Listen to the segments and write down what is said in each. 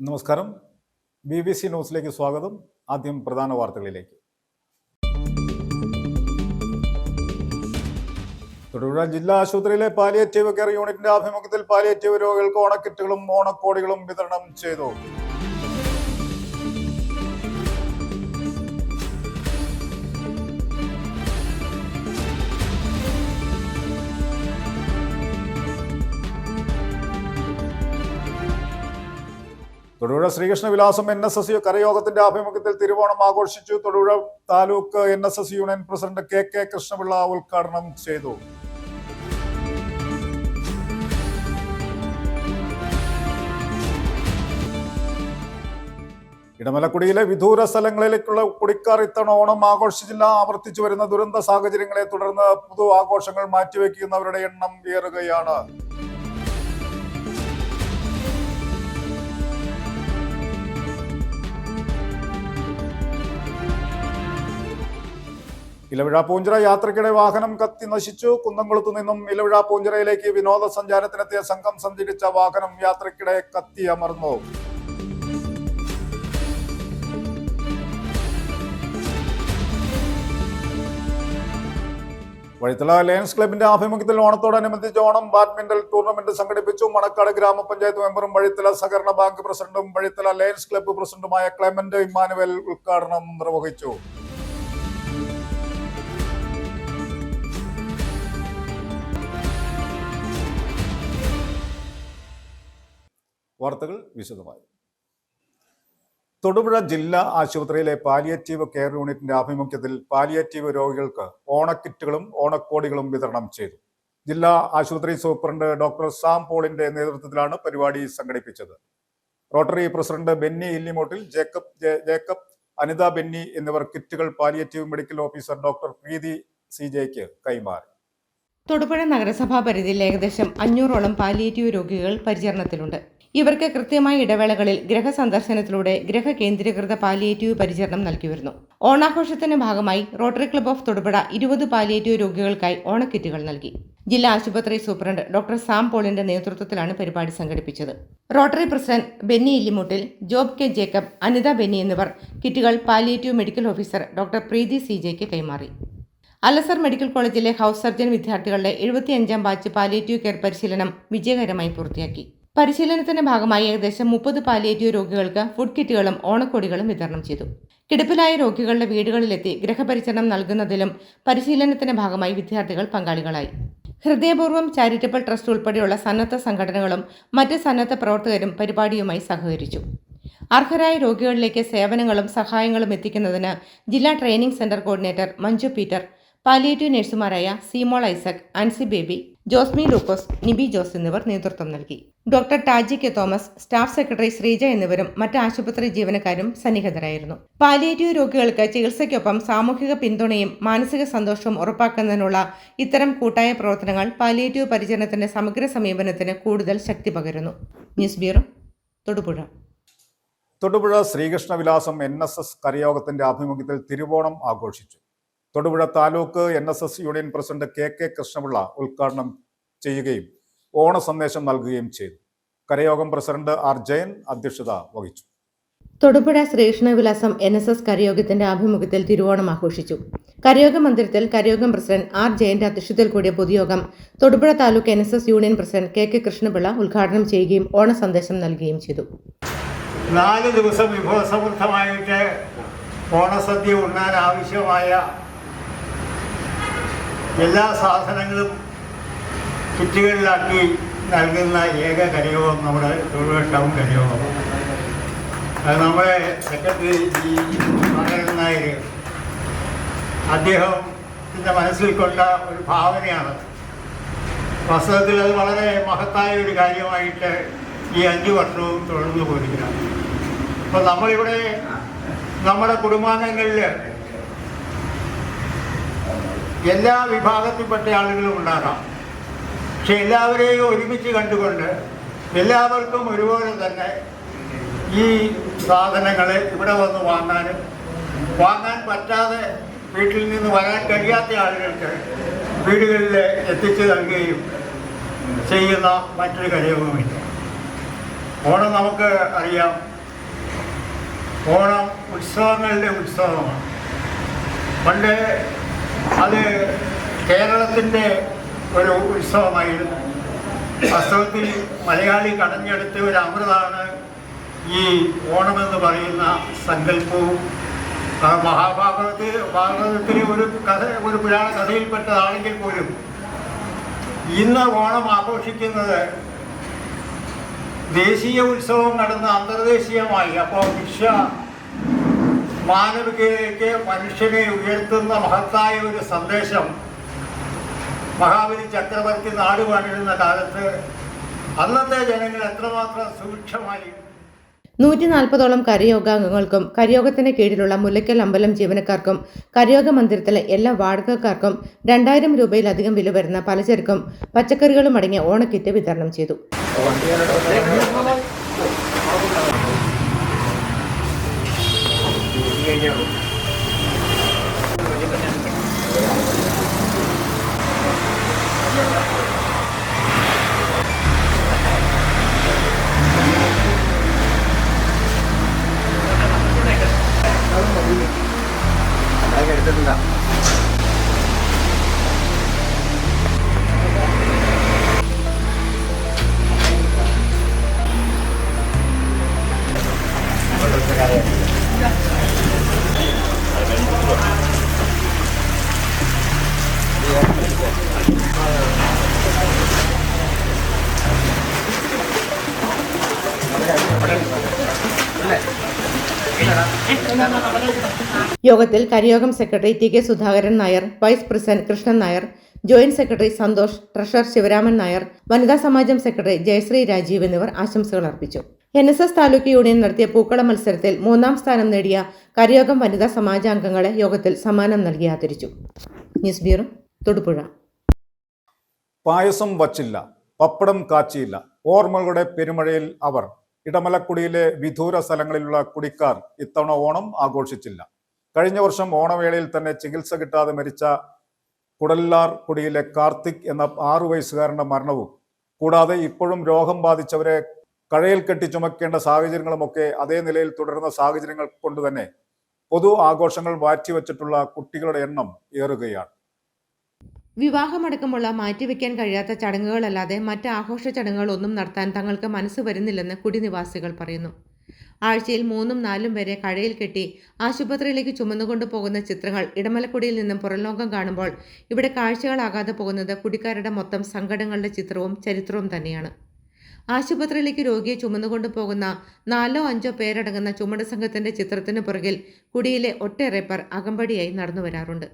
നമസ്കാരം. BBC ന്യൂസിലേക്ക് സ്വാഗതം. ആദ്യം പ്രധാന വാർത്തകളിലേക്ക്. തൊടുപുഴ ജില്ലാ ആശുപത്രിയിലെ പാലിയേറ്റീവ് കെയർ യൂണിറ്റിന്റെ ആഭിമുഖ്യത്തിൽ പാലിയേറ്റീവ് രോഗികൾക്ക് ഓണക്കിറ്റുകളും ഓണക്കോടികളും വിതരണം ചെയ്തു. തൊടുപുഴ ശ്രീകൃഷ്ണ വിലാസം NSS കരയോഗത്തിന്റെ ആഭിമുഖ്യത്തിൽ തിരുവോണം ആഘോഷിച്ചു. Thodupuzha taluk NSS union president KK Krishnapillai ഉദ്ഘാടനം ചെയ്തു. ഇടമലക്കുടിയിലെ വിദൂര സ്ഥലങ്ങളിലേക്കുള്ള കുടിക്കാർ ഇത്തവണ ഓണം ആഘോഷിച്ചില്ല. ആവർത്തിച്ചു വരുന്ന ദുരന്ത സാഹചര്യങ്ങളെ തുടർന്ന് പുതു ആഘോഷങ്ങൾ മാറ്റിവെക്കുന്നവരുടെ എണ്ണം ഏറുകയാണ്. ഇലവിഴ പൂഞ്ചിറ യാത്രക്കിടെ വാഹനം കത്തി നശിച്ചു. കുന്നംകുളത്തു നിന്നും ഇലവിഴ പൂഞ്ചിറയിലേക്ക് വിനോദസഞ്ചാരത്തിനെത്തിയ സംഘം സഞ്ചരിച്ച വാഹനം യാത്രക്കിടെ കത്തി അമർന്നു. വഴിത്തല ലയൺസ് ക്ലബിന്റെ ആഭിമുഖ്യത്തിൽ ഓണത്തോടനുബന്ധിച്ച് ഓണം ബാഡ്മിന്റൺ ടൂർണമെന്റ് സംഘടിപ്പിച്ചു. മണക്കാട് ഗ്രാമപഞ്ചായത്ത് മെമ്പറും വഴിത്തല സഹകരണ ബാങ്ക് പ്രസിഡന്റും വഴിത്തല ലയൺസ് ക്ലബ്ബ് പ്രസിഡന്റുമായ ക്ലെമന്റ് ഇമ്മാനുവൽ ഉദ്ഘാടനം നിർവഹിച്ചു. വാർത്തകൾ വിശദമായി. തൊടുപുഴ ജില്ലാ ആശുപത്രിയിലെ പാലിയേറ്റീവ് കെയർ യൂണിറ്റിന്റെ ആഭിമുഖ്യത്തിൽ പാലിയേറ്റീവ് രോഗികൾക്ക് ഓണക്കിറ്റുകളും ഓണക്കോടികളും വിതരണം ചെയ്തു. ജില്ലാ ആശുപത്രി സൂപ്രണ്ട് ഡോക്ടർ സാം പോളിന്റെ നേതൃത്വത്തിലാണ് പരിപാടി സംഘടിപ്പിച്ചത്. റോട്ടറി പ്രസിഡന്റ് ബെന്നി ഇല്ലിമോട്ടിൽ, ജേക്കബ്, അനിത ബെന്നി എന്നിവർ കിറ്റുകൾ palliative medical officer doctor Preethi CJക്ക് കൈമാറി. തൊടുപുഴ നഗരസഭാ പരിധിയിൽ ഏകദേശം 500ഓളം പാലിയേറ്റീവ് രോഗികൾ പരിചരണത്തിലുണ്ട്. ഇവർക്ക് കൃത്യമായ ഇടവേളകളിൽ ഗൃഹസന്ദർശനത്തിലൂടെ ഗൃഹകേന്ദ്രീകൃത പാലിയേറ്റീവ് പരിചരണം നൽകിവരുന്നു. ഓണാഘോഷത്തിന്റെ ഭാഗമായി Rotary club of Thodupuzha 20 palliative രോഗികൾക്കായി ഓണക്കിറ്റുകൾ നൽകി. ജില്ലാ ആശുപത്രി സൂപ്രണ്ട് ഡോക്ടർ സാം പോളിന്റെ നേതൃത്വത്തിലാണ് പരിപാടി സംഘടിപ്പിച്ചത്. Rotary president Benny Illimuttil, Job K Jacob, Anitha Benny എന്നിവർ കിറ്റുകൾ palliative medical officer doctor Preethi CJക്ക് കൈമാറി. അലസർ മെഡിക്കൽ കോളേജിലെ ഹൗസ് സർജൻ വിദ്യാർത്ഥികളുടെ 75ാം ബാച്ച് പാലിയേറ്റീവ് കെയർ പരിശീലനം വിജയകരമായി പൂർത്തിയാക്കി. പരിശീലനത്തിന്റെ ഭാഗമായി ഏകദേശം 30 പാലിയേറ്റീവ് രോഗികൾക്ക് ഫുഡ് കിറ്റുകളും ഓണക്കോടികളും വിതരണം ചെയ്തു. കിടപ്പിലായ രോഗികളുടെ വീടുകളിലെത്തി ഗൃഹപരിചരണം നൽകുന്നതിലും പരിശീലനത്തിന്റെ ഭാഗമായി വിദ്യാർത്ഥികൾ പങ്കാളികളായി. ഹൃദയപൂർവ്വം ചാരിറ്റബിൾ ട്രസ്റ്റ് ഉൾപ്പെടെയുള്ള സന്നദ്ധ സംഘടനകളും മറ്റ് സന്നദ്ധ പ്രവർത്തകരും പരിപാടിയുമായി സഹകരിച്ചു. അർഹരായ രോഗികളിലേക്ക് സേവനങ്ങളും സഹായങ്ങളും എത്തിക്കുന്നതിന് ജില്ലാ training centre coordinator Manju Peter, palliative നഴ്സുമാരായ സീമോൾ ഐസക്, ആൻസി ബേബി, ജോസ്മി ലൂക്കോസ്, നിബി ജോസ് എന്നിവർ നേതൃത്വം നൽകി. Doctor Taji K Thomas, staff secretary Sreeja എന്നിവരും മറ്റ് ആശുപത്രി ജീവനക്കാരും സന്നിഹിതരായിരുന്നു. പാലിയേറ്റീവ് രോഗികൾക്ക് ചികിത്സയ്ക്കൊപ്പം സാമൂഹിക പിന്തുണയും മാനസിക സന്തോഷവും ഉറപ്പാക്കുന്നതിനുള്ള ഇത്തരം കൂട്ടായ പ്രവർത്തനങ്ങൾ പാലിയേറ്റീവ് പരിചരണത്തിന്റെ സമഗ്ര സമീപനത്തിന് കൂടുതൽ ശക്തി പകരുന്നു. News bureau, Thodupuzha. Thodupuzha Sreekrishna Vilasam NSS കരയോഗത്തിന്റെ ആഭിമുഖ്യത്തിൽ തിരുവോണം ആഘോഷിച്ചു. Thodupuzha taluk NSS union president KK Krishnapillai ഉദ്ഘാടനം ചെയ്യുകയും ഓണ സന്ദേശം നൽകുകയും ചെയ്തു. കരയോഗം പ്രസിഡന്റ് R ജയൻ അധ്യക്ഷത വഹിച്ചു. തൊടുപുഴ ശ്രീകൃഷ്ണ വിലാസം NSS കരയോഗത്തിന്റെ ആഭിമുഖ്യത്തിൽ തിരുവോണം ആഘോഷിച്ചു. കരയോഗ മന്ദിരത്തിൽ കരയോഗം പ്രസിഡന്റ് R ജയന്റെ അധ്യക്ഷതയിൽ കൂടിയ പൊതുയോഗം Thodupuzha taluk NSS union president KK Krishnapillai ഉദ്ഘാടനം ചെയ്യുകയും ഓണ സന്ദേശം നൽകുകയും ചെയ്തു. 4 ദിവസം വിഭവസമൃദ്ധമായിട്ട് ഓണസദ്യ ഉണ്ണാൻ ആവശ്യമായ എല്ലാ സാധനങ്ങളും കിറ്റുകളിലാക്കി നൽകുന്ന ഏക കരയോഗം നമ്മുടെ തൊടുപുഴ ടൗൺ കരയോഗം. അത് നമ്മുടെ സെക്രട്ടറി നാരായണൻ നായർ അദ്ദേഹത്തിൻ്റെ മനസ്സിൽ കൊണ്ട ഒരു ഭാവനയാണ്. വാസ്തവത്തിൽ അത് വളരെ മഹത്തായ ഒരു കാര്യമായിട്ട് ഈ 5 വർഷവും തുടർന്നു പോയിരിക്കുകയാണ്. അപ്പോൾ നമ്മളിവിടെ നമ്മുടെ കുടുംബാംഗങ്ങളിൽ എല്ലാ വിഭാഗത്തിൽപ്പെട്ട ആളുകളും ഉണ്ടാകാം. പക്ഷെ എല്ലാവരെയും ഒരുമിച്ച് കണ്ടുകൊണ്ട് എല്ലാവർക്കും ഒരുപോലെ തന്നെ ഈ സാധനങ്ങൾ ഇവിടെ വന്ന് വാങ്ങാൻ പറ്റാതെ വീട്ടിൽ നിന്ന് വരാൻ കഴിയാത്ത ആളുകൾക്ക് വീടുകളിൽ എത്തിച്ചു നൽകുകയും ചെയ്യുന്ന മറ്റൊരു കരയോഗമില്ല. ഓണം നമുക്ക് അറിയാം, ഓണം ഉത്സവങ്ങളുടെ ഉത്സവമാണ്. പണ്ട് അത് കേരളത്തിൻ്റെ ഒരു ഉത്സവമായിരുന്നു. വാസ്തവത്തിൽ മലയാളി കടഞ്ഞെടുത്ത ഒരു അമൃതാണ് ഈ ഓണമെന്ന് പറയുന്ന സങ്കല്പവും. ഭാഗവതത്തിലെ ഒരു പുരാണ കഥയിൽപ്പെട്ടതാണെങ്കിൽ പോലും ഇന്ന് ഓണം ആഘോഷിക്കുന്നത് ദേശീയ ഉത്സവം നടന്ന അന്തർദേശീയമായി. അപ്പോൾ മാനവികതയിലേക്ക് മനുഷ്യനെ ഉയർത്തുന്ന മഹത്തായ ഒരു സന്ദേശം മഹാബലി ചക്രവർത്തി നാട് വാണിരുന്ന കാലത്ത് അന്നത്തെ ജനങ്ങൾ എത്രമാത്രം സൂക്ഷ്മമായി 140ഓളം കരയോഗാംഗങ്ങൾക്കും കരയോഗത്തിന് കീഴിലുള്ള മുല്ലയ്ക്കൽ അമ്പലം ജീവനക്കാർക്കും കരയോഗ മന്ദിരത്തിലെ എല്ലാ വാടകക്കാർക്കും 2000 രൂപയിലധികം വില വരുന്ന പലചരക്കും പച്ചക്കറികളും അടങ്ങിയ ഓണക്കിറ്റ് വിതരണം ചെയ്തു. യോഗത്തിൽ കരയോഗം secretary T K Sudhakaran Nair, vice president Krishnan Nair, joint secretary Santhosh, treasurer Sivaraman Nair, വനിതാ സമാജം സെക്രട്ടറി ജയശ്രീ രാജീവ് എന്നിവർ ആശംസകൾ അർപ്പിച്ചു. NSS താലൂക്ക് യൂണിയൻ നടത്തിയ പൂക്കള മത്സരത്തിൽ 3ാം സ്ഥാനം നേടിയ കരയോഗം വനിതാ സമാജാംഗങ്ങളെ യോഗത്തിൽ സമ്മാനം നൽകി ആദരിച്ചു. News bureau, Thodupuzha. പായസം വച്ചില്ല, പപ്പടം കാച്ചിയില്ല, ഓർമ്മകളുടെ പെരുമഴയിൽ അവർ. ഇടമലക്കുടിയിലെ വിദൂര സ്ഥലങ്ങളിലുള്ള കുടിക്കാർ ഇത്തവണ ഓണം ആഘോഷിച്ചില്ല. കഴിഞ്ഞ വർഷം ഓണവേളയിൽ തന്നെ ചികിത്സ കിട്ടാതെ മരിച്ച കുടല്ലാർ കുടിയിലെ കാർത്തിക് എന്ന 6 വയസ്സുകാരന്റെ മരണവും കൂടാതെ ഇപ്പോഴും രോഗം ബാധിച്ചവരെ കഴയിൽ കെട്ടി ചുമക്കേണ്ട സാഹചര്യങ്ങളുമൊക്കെ അതേ നിലയിൽ തുടരുന്ന സാഹചര്യങ്ങൾ കൊണ്ട് തന്നെ പൊതു ആഘോഷങ്ങൾ മാറ്റിവെച്ചിട്ടുള്ള കുട്ടികളുടെ എണ്ണം ഏറുകയാണ്. വിവാഹമടക്കമുള്ള മാറ്റിവെക്കാൻ കഴിയാത്ത ചടങ്ങുകളല്ലാതെ മറ്റ് ആഘോഷ ചടങ്ങുകളൊന്നും നടത്താൻ തങ്ങൾക്ക് മനസ്സ് വരുന്നില്ലെന്ന് കുടിനിവാസികൾ പറയുന്നു. ആഴ്ചയിൽ 3ഉം 4ഉം വരെ കഴയിൽ കെട്ടി ആശുപത്രിയിലേക്ക് ചുമന്നുകൊണ്ടു പോകുന്ന ചിത്രങ്ങൾ ഇടമലക്കുടിയിൽ നിന്നും പുറംലോകം കാണുമ്പോൾ ഇവിടെ കാഴ്ചകളാകാതെ പോകുന്നത് കുടിക്കാരുടെ മൊത്തം സങ്കടങ്ങളുടെ ചിത്രവും ചരിത്രവും തന്നെയാണ്. ആശുപത്രിയിലേക്ക് രോഗിയെ ചുമന്നുകൊണ്ടു പോകുന്ന 4ഓ 5ഓ പേരടങ്ങുന്ന ചുമട് സംഘത്തിന്റെ ചിത്രത്തിന് പുറകിൽ കുടിയിലെ ഒട്ടേറെ പേർ അകമ്പടിയായി നടന്നു വരാറുണ്ട്.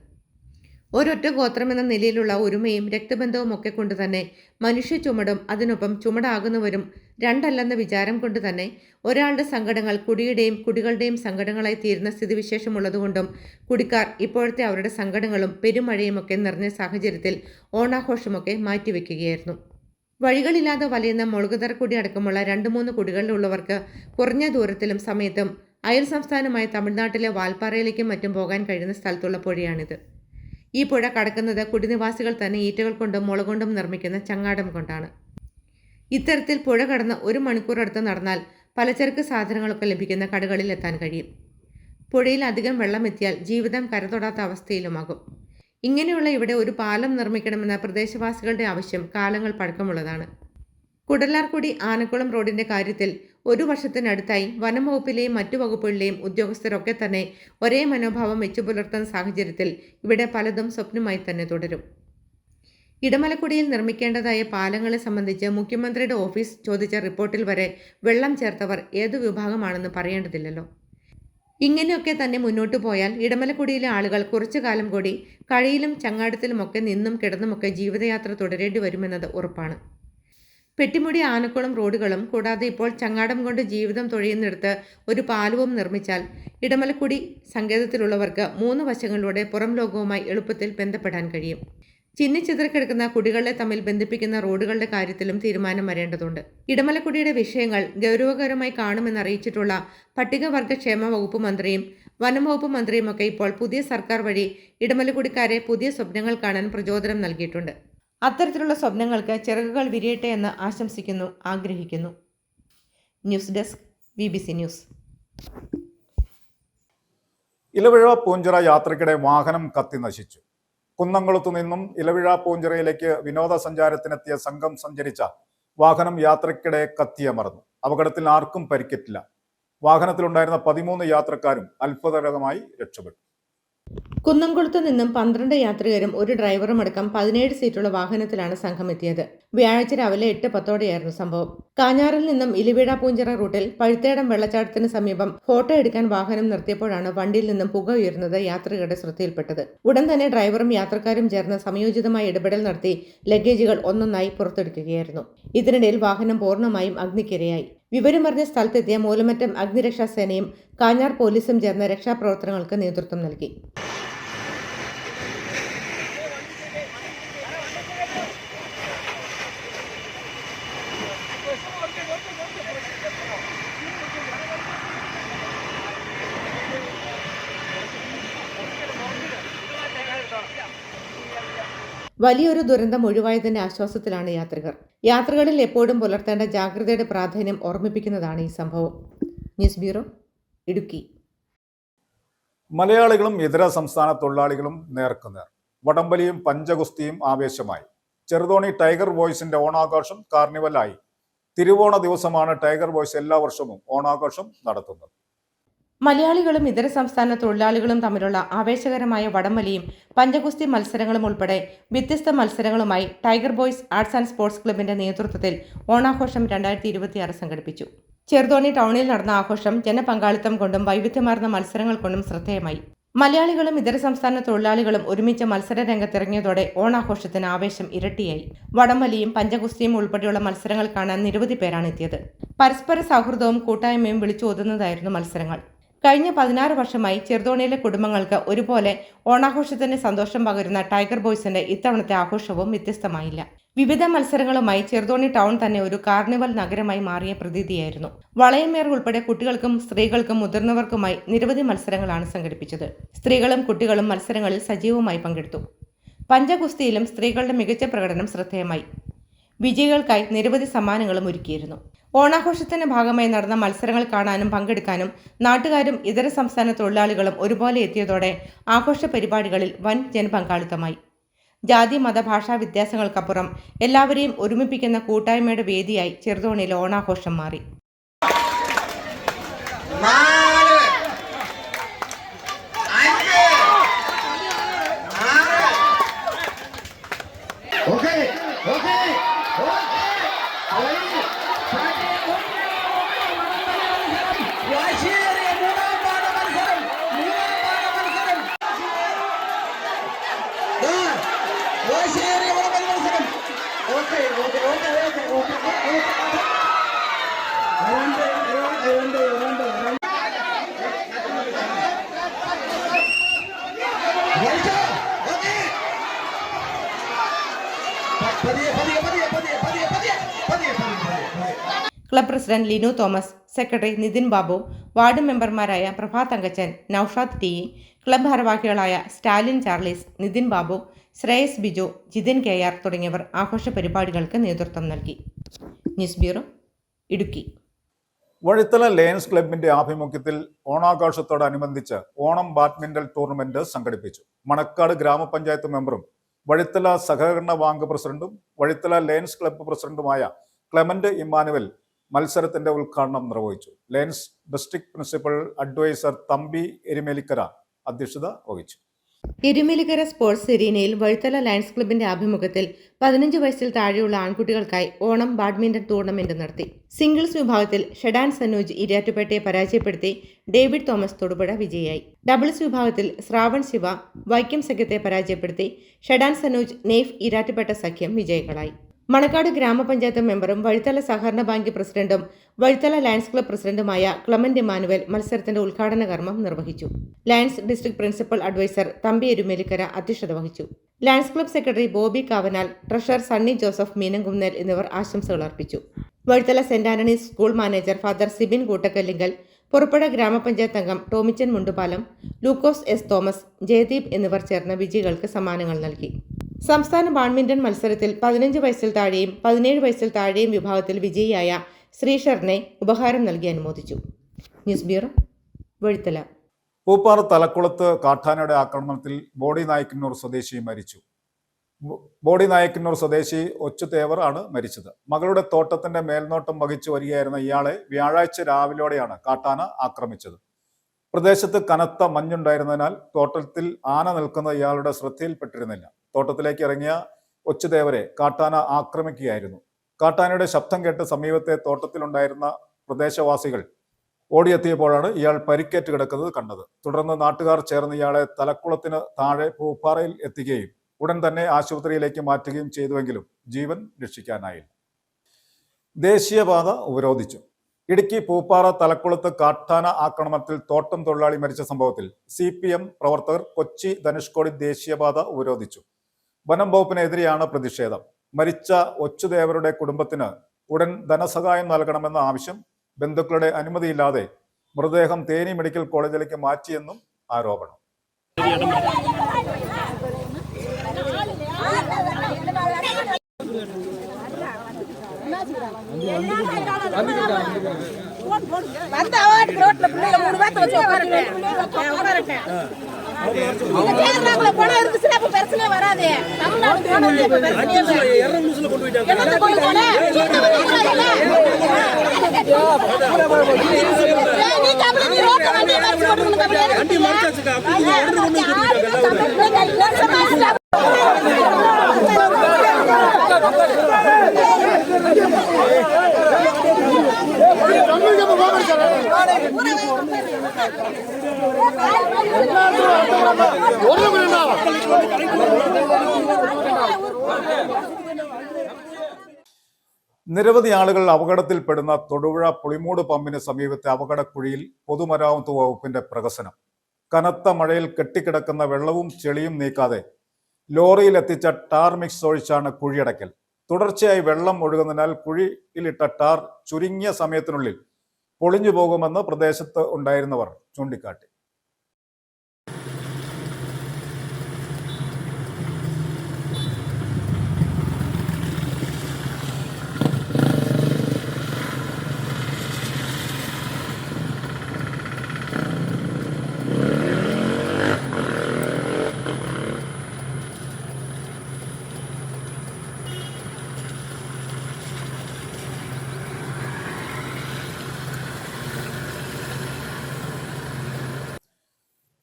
ഒരൊറ്റ ഗോത്രമെന്ന നിലയിലുള്ള ഒരുമയും രക്തബന്ധവും ഒക്കെ കൊണ്ട് തന്നെ മനുഷ്യ ചുമടും അതിനൊപ്പം ചുമടാകുന്നവരും രണ്ടല്ലെന്ന വിചാരം കൊണ്ട് തന്നെ ഒരാളുടെ സങ്കടങ്ങൾ കുടിയുടെയും കുടികളുടെയും സങ്കടങ്ങളായി തീരുന്ന സ്ഥിതിവിശേഷമുള്ളതുകൊണ്ടും കുടിക്കാർ ഇപ്പോഴത്തെ അവരുടെ സങ്കടങ്ങളും പെരുമഴയുമൊക്കെ നിറഞ്ഞ സാഹചര്യത്തിൽ ഓണാഘോഷമൊക്കെ മാറ്റിവെക്കുകയായിരുന്നു. വഴികളില്ലാതെ വലയുന്ന മുളുകുതറ കുടി അടക്കമുള്ള 2-3 കുടികളിലുള്ളവർക്ക് കുറഞ്ഞ ദൂരത്തിലും സമയത്തും അയൽ സംസ്ഥാനമായ തമിഴ്നാട്ടിലെ വാൽപ്പാറയിലേക്കും മറ്റും പോകാൻ കഴിയുന്ന സ്ഥലത്തുള്ള പുഴയാണിത്. ഈ പുഴ കടക്കുന്നത് കുടിനിവാസികൾ തന്നെ ഈറ്റകൾ കൊണ്ടും മുള കൊണ്ടും നിർമ്മിക്കുന്ന ചങ്ങാടം കൊണ്ടാണ്. ഇത്തരത്തിൽ പുഴ കടന്ന് 1 മണിക്കൂറടുത്ത് നടന്നാൽ പലചരക്ക് സാധനങ്ങളൊക്കെ ലഭിക്കുന്ന കടകളിൽ എത്താൻ കഴിയും. പുഴയിൽ അധികം വെള്ളം എത്തിയാൽ ജീവിതം കരതൊടാത്ത അവസ്ഥയിലുമാകും. ഇങ്ങനെയുള്ള ഇവിടെ ഒരു പാലം നിർമ്മിക്കണമെന്ന പ്രദേശവാസികളുടെ ആവശ്യം കാലങ്ങൾ പഴക്കമുള്ളതാണ്. കുടലാർകുടി ആനക്കുളം റോഡിന്റെ കാര്യത്തിൽ 1 വർഷത്തിനടുത്തായി വനം വകുപ്പിലെയും മറ്റു വകുപ്പുകളിലെയും ഉദ്യോഗസ്ഥരൊക്കെ തന്നെ ഒരേ മനോഭാവം വെച്ചു പുലർത്തുന്ന സാഹചര്യത്തിൽ ഇവിടെ പലതും സ്വപ്നമായി തന്നെ തുടരും. ഇടമലക്കുടിയിൽ നിർമ്മിക്കേണ്ടതായ പാലങ്ങളെ സംബന്ധിച്ച് മുഖ്യമന്ത്രിയുടെ ഓഫീസ് ചോദിച്ച റിപ്പോർട്ടിൽ വരെ വെള്ളം ചേർത്തവർ ഏതു വിഭാഗമാണെന്ന് പറയേണ്ടതില്ലല്ലോ. ഇങ്ങനെയൊക്കെ തന്നെ മുന്നോട്ടു പോയാൽ ഇടമലക്കുടിയിലെ ആളുകൾ കുറച്ചു കാലം കൂടി കഴയിലും ചങ്ങാടത്തിലുമൊക്കെ നിന്നും കിടന്നുമൊക്കെ ജീവിതയാത്ര തുടരേണ്ടി വരുമെന്നത് ഉറപ്പാണ്. പെട്ടിമുടി ആനക്കുളം റോഡുകളും കൂടാതെ ഇപ്പോൾ ചങ്ങാടം കൊണ്ട് ജീവിതം തൊഴിയുന്നിടത്ത് ഒരു പാലവും നിർമ്മിച്ചാൽ ഇടമലക്കുടി സങ്കേതത്തിലുള്ളവർക്ക് 3 വശങ്ങളിലൂടെ പുറം ലോകവുമായി എളുപ്പത്തിൽ ബന്ധപ്പെടാൻ കഴിയും. ചിന്നിച്ചിതറിക്കിടക്കുന്ന കുടികളെ തമ്മിൽ ബന്ധിപ്പിക്കുന്ന റോഡുകളുടെ കാര്യത്തിലും തീരുമാനം വരേണ്ടതുണ്ട്. ഇടമലക്കുടിയുടെ വിഷയങ്ങൾ ഗൗരവകരമായി കാണുമെന്നറിയിച്ചിട്ടുള്ള പട്ടികവർഗക്ഷേമ വകുപ്പ് മന്ത്രിയും വനം വകുപ്പ് മന്ത്രിയുമൊക്കെ ഇപ്പോൾ പുതിയ സർക്കാർ വഴി ഇടമലക്കുടിക്കാരെ പുതിയ സ്വപ്നങ്ങൾ കാണാൻ പ്രചോദനം നൽകിയിട്ടുണ്ട്. അത്തരത്തിലുള്ള സ്വപ്നങ്ങൾക്ക് ചിറകുകൾ വിരിയട്ടെ എന്ന് ആശംസിക്കുന്നു, ആഗ്രഹിക്കുന്നു. News desk, BBC news. Ilaveezha Poonchira യാത്രയ്ക്കിടെ വാഹനം കത്തി നശിച്ചു. കുന്നംകുളത്തു നിന്നും ഇലവിഴ പൂഞ്ചിറയിലേക്ക് വിനോദസഞ്ചാരത്തിനെത്തിയ സംഘം സഞ്ചരിച്ച വാഹനം യാത്രയ്ക്കിടെ കത്തിയമർന്നു. അപകടത്തിൽ ആർക്കും പരിക്കേറ്റില്ല. വാഹനത്തിലുണ്ടായിരുന്ന 13 യാത്രക്കാരും അത്ഭുതകരമായി രക്ഷപ്പെട്ടു. കുന്നംകുളത്ത് നിന്നും 12 യാത്രികരും ഒരു ഡ്രൈവറും അടക്കം 17 സീറ്റുള്ള വാഹനത്തിലാണ് സംഘം എത്തിയത്. വ്യാഴാഴ്ച രാവിലെ 8:10 സംഭവം. കാഞ്ഞാറിൽ നിന്നും ഇലവിഴ പൂഞ്ചിറ റൂട്ടിൽ പഴുത്തേടം വെള്ളച്ചാട്ടത്തിന് സമീപം ഫോട്ടോ എടുക്കാൻ വാഹനം നിർത്തിയപ്പോഴാണ് വണ്ടിയിൽ നിന്നും പുക ഉയരുന്നത് യാത്രികരുടെ ശ്രദ്ധയിൽപ്പെട്ടത്. ഉടൻ തന്നെ ഡ്രൈവറും യാത്രക്കാരും ചേർന്ന് സമയോചിതമായ ഇടപെടൽ നടത്തി ലഗേജുകൾ ഒന്നൊന്നായി പുറത്തെടുക്കുകയായിരുന്നു. ഇതിനിടയിൽ വാഹനം പൂർണ്ണമായും അഗ്നിക്കിരയായി. വിവരമറിഞ്ഞ സ്ഥലത്തെത്തിയ മൂലമറ്റം അഗ്നിരക്ഷാ സേനയും കാഞ്ഞാർ പോലീസും ചേർന്ന് രക്ഷാപ്രവർത്തനങ്ങൾക്ക് നേതൃത്വം നൽകി. വലിയൊരു ദുരന്തം ഒഴിവായതിന്റെ ആശ്വാസത്തിലാണ് യാത്രികർ. യാത്രകളിൽ എപ്പോഴും പുലർത്തേണ്ട ജാഗ്രതയുടെ പ്രാധാന്യം ഓർമ്മിപ്പിക്കുന്നതാണ് ഈ സംഭവം. News bureau, Idukki. മലയാളികളും ഇതര സംസ്ഥാന തൊഴിലാളികളും നേർക്കുനേർ. വടംവലിയും പഞ്ചഗുസ്തിയും ആവേശമായി. ചെറുതോണി ടൈഗർ ബോയ്സിന്റെ ഓണാഘോഷം കാർണിവലായി. തിരുവോണ ദിവസമാണ് ടൈഗർ ബോയ്സ് എല്ലാ വർഷവും ഓണാഘോഷം നടത്തുന്നത്. മലയാളികളും ഇതര സംസ്ഥാന തൊഴിലാളികളും തമ്മിലുള്ള ആവേശകരമായ വടംവലിയും പഞ്ചഗുസ്തി മത്സരങ്ങളും ഉൾപ്പെടെ വ്യത്യസ്ത മത്സരങ്ങളുമായി Tiger Boys Arts and Sports ക്ലബിന്റെ നേതൃത്വത്തിൽ ഓണാഘോഷം 2026 സംഘടിപ്പിച്ചു. ചെറുതോണി ടൗണിൽ നടന്ന ആഘോഷം ജനപങ്കാളിത്തം കൊണ്ടും വൈവിധ്യമാർന്ന മത്സരങ്ങൾ കൊണ്ടും ശ്രദ്ധേയമായി. മലയാളികളും ഇതര സംസ്ഥാന തൊഴിലാളികളും ഒരുമിച്ച് മത്സര രംഗത്തിറങ്ങിയതോടെ ഓണാഘോഷത്തിന് ആവേശം ഇരട്ടിയായി. വടംവലിയും പഞ്ചഗുസ്തിയും ഉൾപ്പെടെയുള്ള മത്സരങ്ങൾ കാണാൻ നിരവധി പേരാണ് എത്തിയത്. പരസ്പര സൗഹൃദവും കൂട്ടായ്മയും വിളിച്ചോതുന്നതായിരുന്നു മത്സരങ്ങൾ. കഴിഞ്ഞ 16 വർഷമായി ചെറുതോണിയിലെ കുടുംബങ്ങൾക്ക് ഒരുപോലെ ഓണാഘോഷത്തിന്റെ സന്തോഷം പകരുന്ന ടൈഗർ ബോയ്സിന്റെ ഇത്തവണത്തെ ആഘോഷവും വ്യത്യസ്തമായില്ല. വിവിധ മത്സരങ്ങളുമായി ചെറുതോണി ടൗൺ തന്നെ ഒരു കാർണിവൽ നഗരമായി മാറിയ പ്രതീതിയായിരുന്നു. വളയമേർ ഉൾപ്പെടെ കുട്ടികൾക്കും സ്ത്രീകൾക്കും മുതിർന്നവർക്കുമായി നിരവധി മത്സരങ്ങളാണ് സംഘടിപ്പിച്ചത്. സ്ത്രീകളും കുട്ടികളും മത്സരങ്ങളിൽ സജീവമായി പങ്കെടുത്തു. പഞ്ചഗുസ്തിയിലും സ്ത്രീകളുടെ മികച്ച പ്രകടനം ശ്രദ്ധേയമായി. വിജയികൾക്കായി നിരവധി സമ്മാനങ്ങളും ഒരുക്കിയിരുന്നു. ഓണാഘോഷത്തിന്റെ ഭാഗമായി നടന്ന മത്സരങ്ങൾ കാണാനും പങ്കെടുക്കാനും നാട്ടുകാരും ഇതര സംസ്ഥാന തൊഴിലാളികളും ഒരുപോലെ എത്തിയതോടെ ആഘോഷ പരിപാടികളിൽ വൻ ജനപങ്കാളിത്തമായി. ജാതി മത ഭാഷാ വ്യത്യാസങ്ങൾക്കപ്പുറം എല്ലാവരെയും ഒരുമിപ്പിക്കുന്ന കൂട്ടായ്മയുടെ വേദിയായി ചെറുതോണിയിലെ ഓണാഘോഷം മാറി. Club president Linu Thomas, secretary Nithin Babu, ward മെമ്പർമാരായ പ്രഭാ തങ്കച്ചൻ, നൌഷാദ് ടി, ക്ലബ് ഭാരവാഹികളായ സ്റ്റാലിൻ ചാർലീസ്, നിതിൻ ബാബു, ശ്രേയസ് ബിജു, ജിതിൻ കെആർ തുടങ്ങിയവർ ആഘോഷ പരിപാടികൾക്ക് നേതൃത്വം നൽകി. News bureau, Idukki. Vazhithala Lions ക്ലബിന്റെ ആഭിമുഖ്യത്തിൽ ഓണാഘോഷത്തോടനുബന്ധിച്ച് ഓണം ബാഡ്മിന്റൺ ടൂർണമെന്റ് സംഘടിപ്പിച്ചു. മണക്കാട് ഗ്രാമപഞ്ചായത്ത് മെമ്പറും വഴിത്തല സഹകരണ ബാങ്ക് പ്രസിഡന്റും വഴിത്തല ലയൺസ് ക്ലബ്ബ് പ്രസിഡന്റുമായ ക്ലെമന്റ് ഇമ്മാനുവൽ മത്സരത്തിന്റെ ഉദ്ഘാടനം നിർവഹിച്ചു. Lions district principal adviser Thampi Erumelikkara അധ്യക്ഷത വഹിച്ചു. എരുമേലിക്കര സ്പോർട്സ് എരീനയിൽ വഴിത്തല ലയൺസ് ക്ലബിന്റെ ആഭിമുഖ്യത്തിൽ 15 വയസ്സിൽ താഴെയുള്ള ആൺകുട്ടികൾക്കായി ഓണം ബാഡ്മിന്റൺ ടൂർണമെന്റ് നടത്തി. സിംഗിൾസ് വിഭാഗത്തിൽ ഷെഡാൻ സനൂജ് ഇരിയാറ്റുപേട്ടയെ പരാജയപ്പെടുത്തി ഡേവിഡ് തോമസ് തൊടുപുഴ വിജയിയായി. ഡബിൾസ് വിഭാഗത്തിൽ ശ്രാവൺ ശിവ വൈക്കം സഖ്യത്തെ പരാജയപ്പെടുത്തി ഷെഡാൻ സനൂജ് നെയ്ഫ് ഇരാറ്റുപേട്ട സഖ്യം വിജയികളായി. മണക്കാട് ഗ്രാമപഞ്ചായത്ത് മെമ്പറും വഴിത്തല സഹകരണ ബാങ്ക് പ്രസിഡന്റും വഴിത്തല ലയൺസ് ക്ലബ് പ്രസിഡന്റുമായ ക്ലെമന്റ് ഇമ്മാനുവൽ മത്സരത്തിന്റെ ഉദ്ഘാടന കർമ്മം നിർവഹിച്ചു. Lions district principal adviser Thampi Erumelikkara അധ്യക്ഷത വഹിച്ചു. Lions club secretary Bobby Kavanal, treasurer Sunny Joseph Meenamkunnel എന്നിവർ ആശംസകൾ അർപ്പിച്ചു. വഴിത്തല സെന്റ് Antony's school manager father Sibin Koottakallinkal, Purappuzha ഗ്രാമപഞ്ചായത്ത് അംഗം ടോമിച്ചൻ മുണ്ടുപാലം, ലൂക്കോസ് എസ് തോമസ്, ജയദീപ് എന്നിവർ ചേർന്ന് വിജയികൾക്ക് സമ്മാനങ്ങൾ നൽകി. സംസ്ഥാന ബാഡ്മിന്റൺ മത്സരത്തിൽ 15 വയസ്സിൽ താഴെയും 17 വയസ്സിൽ താഴെയും വിഭാഗത്തിൽ വിജയിയായ ശ്രീഷറിനെ ഉപഹാരം നൽകി അനുമോദിച്ചു. News bureau, Vazhithala. പൂപ്പാറ തലക്കുളത്ത് കാട്ടാനയുടെ ആക്രമണത്തിൽ ബോഡി നായ്ക്കന്നൂർ സ്വദേശി മരിച്ചു. ബോഡി നായ്ക്കന്നൂർ സ്വദേശി ഒച്ചുതേവർ ആണ് മരിച്ചത്. മകളുടെ തോട്ടത്തിന്റെ മേൽനോട്ടം വഹിച്ചു വരികയായിരുന്ന ഇയാളെ വ്യാഴാഴ്ച രാവിലെയോടെയാണ് കാട്ടാന ആക്രമിച്ചത്. പ്രദേശത്ത് കനത്ത മഞ്ഞുണ്ടായിരുന്നതിനാൽ തോട്ടത്തിൽ ആന നിൽക്കുന്ന ഇയാളുടെ ശ്രദ്ധയിൽപ്പെട്ടിരുന്നില്ല. തോട്ടത്തിലേക്ക് ഇറങ്ങിയ ഒച്ചുതേവരെ കാട്ടാന ആക്രമിക്കുകയായിരുന്നു. കാട്ടാനയുടെ ശബ്ദം കേട്ട് സമീപത്തെ തോട്ടത്തിലുണ്ടായിരുന്ന പ്രദേശവാസികൾ ഓടിയെത്തിയപ്പോഴാണ് ഇയാൾ പരിക്കേറ്റ് കിടക്കുന്നത് കണ്ടത്. തുടർന്ന് നാട്ടുകാർ ചേർന്ന് ഇയാളെ തലക്കുളത്തിന് താഴെ പൂപ്പാറയിൽ എത്തിക്കുകയും ഉടൻ തന്നെ ആശുപത്രിയിലേക്ക് മാറ്റുകയും ചെയ്തുവെങ്കിലും ജീവൻ രക്ഷിക്കാനായില്ല. ദേശീയപാത ഉപരോധിച്ചു. ഇടുക്കി പൂപ്പാറ തലക്കുളത്ത് കാട്ടാന ആക്രമണത്തിൽ തോട്ടം തൊഴിലാളി മരിച്ച സംഭവത്തിൽ CPM പ്രവർത്തകർ കൊച്ചി ധനുഷ്കോടി ദേശീയപാത ഉപരോധിച്ചു. വനം വകുപ്പിനെതിരെയാണ് പ്രതിഷേധം. മരിച്ച ഒച്ചുദേവരുടെ കുടുംബത്തിന് ഉടൻ ധനസഹായം നൽകണമെന്ന ആവശ്യം, ബന്ധുക്കളുടെ അനുമതിയില്ലാതെ മൃതദേഹം തേനി മെഡിക്കൽ കോളേജിലേക്ക് മാറ്റിയെന്നും ആരോപണം. നിരവധി ആളുകൾ അപകടത്തിൽപ്പെടുന്ന തൊടുപുഴ പുളിമൂട് പമ്പിന് സമീപത്തെ അപകടക്കുഴിയിൽ പൊതുമരാമത്ത് വകുപ്പിന്റെ പ്രഹസനം. കനത്ത മഴയിൽ കെട്ടിക്കിടക്കുന്ന വെള്ളവും ചെളിയും നീക്കാതെ ലോറിയിൽ എത്തിച്ച ടാർ മിക്സ് ഒഴിച്ചാണ് കുഴിയടക്കൽ. തുടർച്ചയായി വെള്ളം ഒഴുകുന്നതിനാൽ കുഴിയിലിട്ട ടാർ ചുരുങ്ങിയ സമയത്തിനുള്ളിൽ പൊളിഞ്ഞു പോകുമെന്ന് പ്രദേശത്ത് ഉണ്ടായിരുന്നവർ ചൂണ്ടിക്കാട്ടി.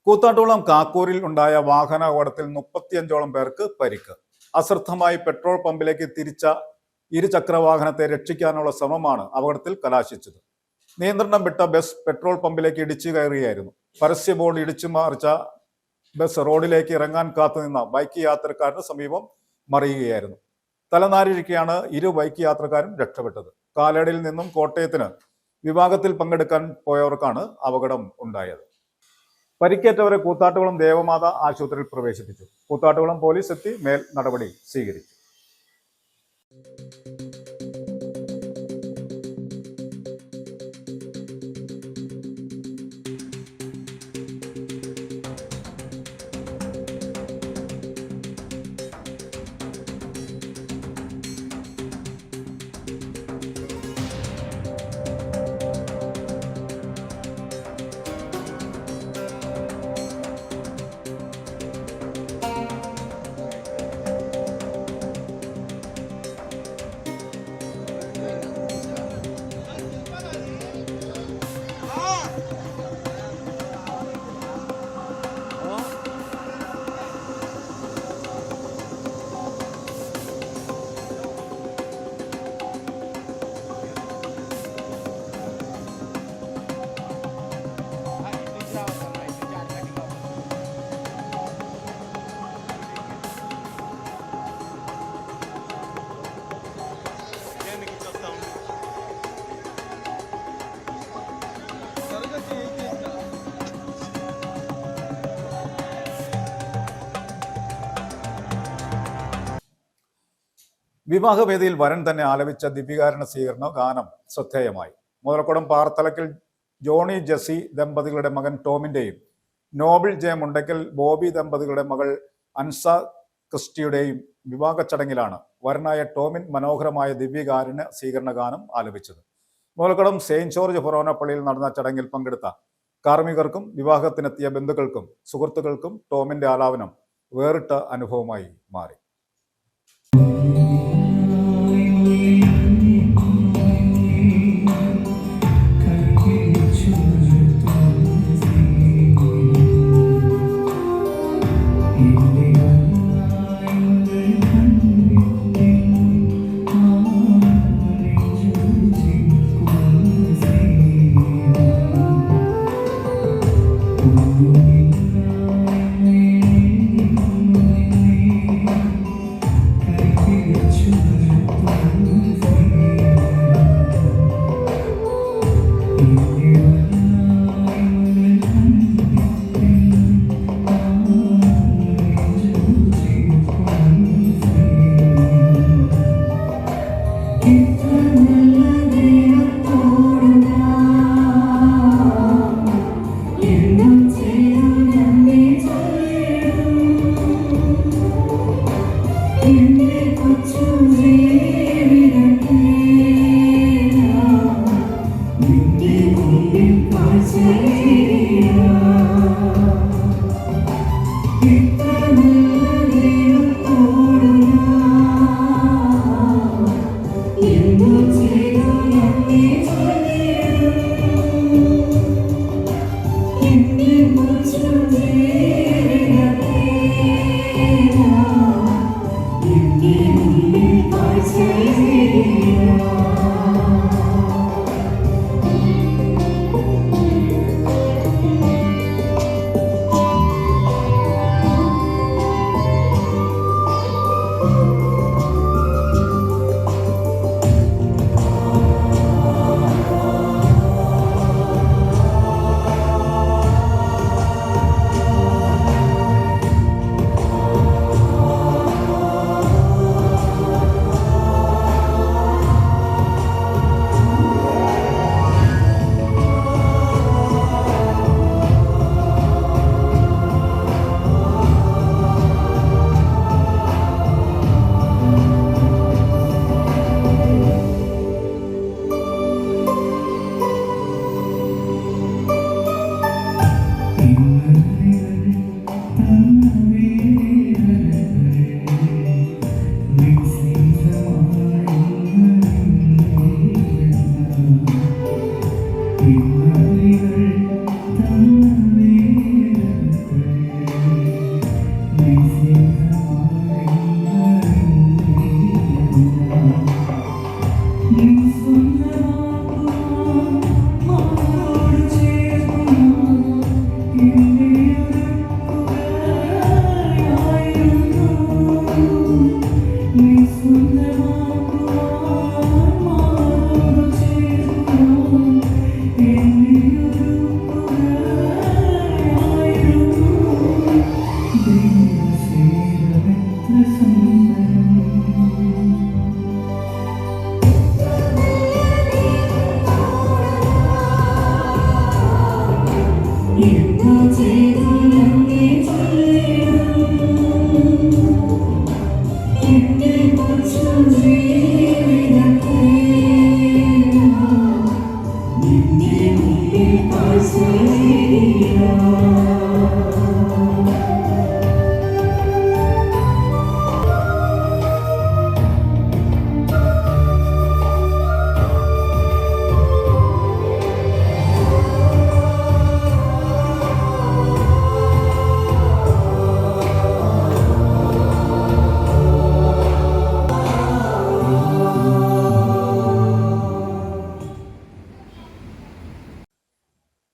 കൂത്താട്ടുകുളം കാക്കൂരിൽ ഉണ്ടായ വാഹന അപകടത്തിൽ 35ഓളം പേർക്ക് പരിക്ക്. അശ്രദ്ധമായി പെട്രോൾ പമ്പിലേക്ക് തിരിച്ച ഇരുചക്ര വാഹനത്തെ രക്ഷിക്കാനുള്ള ശ്രമമാണ് അപകടത്തിൽ കലാശിച്ചത്. നിയന്ത്രണം വിട്ട ബസ് പെട്രോൾ പമ്പിലേക്ക് ഇടിച്ചു കയറുകയായിരുന്നു. പരസ്യ ബോർഡ് ഇടിച്ചു മറിച്ച ബസ് റോഡിലേക്ക് ഇറങ്ങാൻ കാത്തുനിന്ന ബൈക്ക് യാത്രക്കാരന് സമീപം മറിയുകയായിരുന്നു. തലനാരിഴയ്ക്കാണ് ഇരു ബൈക്ക് യാത്രക്കാരും രക്ഷപ്പെട്ടത്. കാലടിയിൽ നിന്നും കോട്ടയത്തിന് വിഭാഗത്തിൽ പങ്കെടുക്കാൻ പോയവർക്കാണ് അപകടം ഉണ്ടായത്. പരിക്കേറ്റവരെ കൂത്താട്ടുകുളം ദേവമാത ആശുപത്രിയിൽ പ്രവേശിപ്പിച്ചു. കൂത്താട്ടുകുളം പോലീസ് എത്തി മേൽ നടപടി സ്വീകരിച്ചു. വിവാഹവേദിയിൽ വരൻ തന്നെ ആലപിച്ച ദിവ്യകാരുണ സ്വീകരണ ഗാനം ശ്രദ്ധേയമായി. മുതലക്കുളം പാറത്തലക്കൽ ജോണി ജെസി ദമ്പതികളുടെ മകൻ ടോമിന്റെയും നോബിൾ ജെ മുണ്ടയ്ക്കൽ ബോബി ദമ്പതികളുടെ മകൾ അൻസ ക്രിസ്റ്റിയുടെയും വിവാഹ ചടങ്ങിലാണ് വരനായ ടോമിൻ മനോഹരമായ ദിവ്യകാരുണ്യ സ്വീകരണ ഗാനം ആലപിച്ചത്. മുതലക്കുളം സെയിന്റ് ജോർജ് ഫൊറോന പള്ളിയിൽ നടന്ന ചടങ്ങിൽ പങ്കെടുത്ത കാർമികർക്കും വിവാഹത്തിനെത്തിയ ബന്ധുക്കൾക്കും സുഹൃത്തുക്കൾക്കും ടോമിന്റെ ആലാപനം വേറിട്ട അനുഭവമായി മാറി.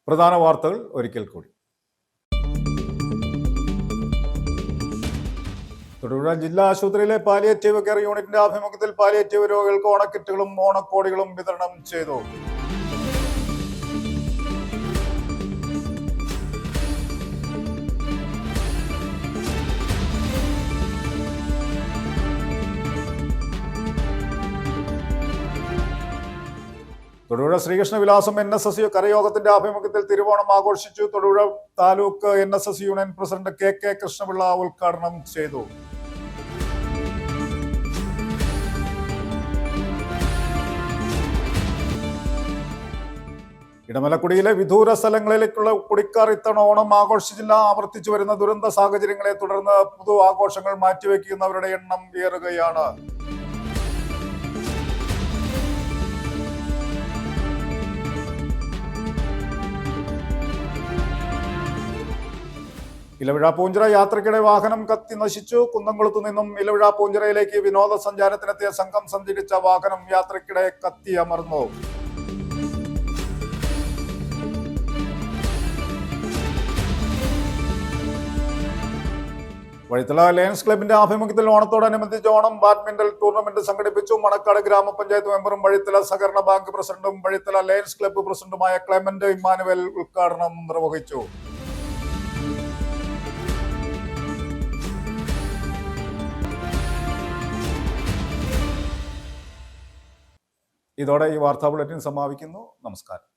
പ്രധാന വാർത്തകൾ ഒരിക്കൽ കൂടി. തൊടുപുഴ ജില്ലാ ആശുപത്രിയിലെ പാലിയേറ്റീവ് കെയർ യൂണിറ്റിന്റെ ആഭിമുഖ്യത്തിൽ പാലിയേറ്റീവ് രോഗികൾക്ക് ഓണക്കിറ്റുകളും ഓണക്കോടികളും വിതരണം ചെയ്തു. തൊടുപുഴ ശ്രീകൃഷ്ണവിലാസം NSS കരയോഗത്തിന്റെ ആഭിമുഖ്യത്തിൽ തിരുവോണം ആഘോഷിച്ചു. Thodupuzha taluk NSS union president KK Krishnapillai ഉദ്ഘാടനം ചെയ്തു. ഇടമലക്കുടിയിലെ വിദൂര സ്ഥലങ്ങളിലേക്കുള്ള കുടിക്കാർ ഇത്തവണ ഓണം ആഘോഷിച്ചില്ല. ആവർത്തിച്ചു വരുന്ന ദുരന്ത സാഹചര്യങ്ങളെ തുടർന്ന് പുതു ആഘോഷങ്ങൾ മാറ്റിവെക്കുന്നവരുടെ എണ്ണം ഏറുകയാണ്. ഇലവിഴ പൂഞ്ചിറ യാത്രയ്ക്കിടെ വാഹനം കത്തി നശിച്ചു. കുന്നംകുളത്തു നിന്നും ഇലവിഴ പൂഞ്ചിറയിലേക്ക് വിനോദസഞ്ചാരത്തിനെത്തിയ സംഘം സഞ്ചരിച്ച വാഹനം യാത്രയ്ക്കിടെ കത്തി അമർന്നു. വഴിത്തല ലയൺസ് ക്ലബിന്റെ ആഭിമുഖ്യത്തിൽ ഓണത്തോടനുബന്ധിച്ച് ഓണം ബാഡ്മിന്റൺ ടൂർണമെന്റ് സംഘടിപ്പിച്ചു. മണക്കാട് ഗ്രാമപഞ്ചായത്ത് മെമ്പറും വഴിത്തല സഹകരണ ബാങ്ക് പ്രസിഡന്റും വഴിത്തല ലയൺസ് ക്ലബ്ബ് പ്രസിഡന്റുമായ ക്ലെമന്റ് ഇമ്മാനുവൽ ഉദ്ഘാടനം നിർവഹിച്ചു. ഇതോടെ ഈ വാർത്താ ബുള്ളറ്റിൻ സമാപിക്കുന്നു. നമസ്കാരം.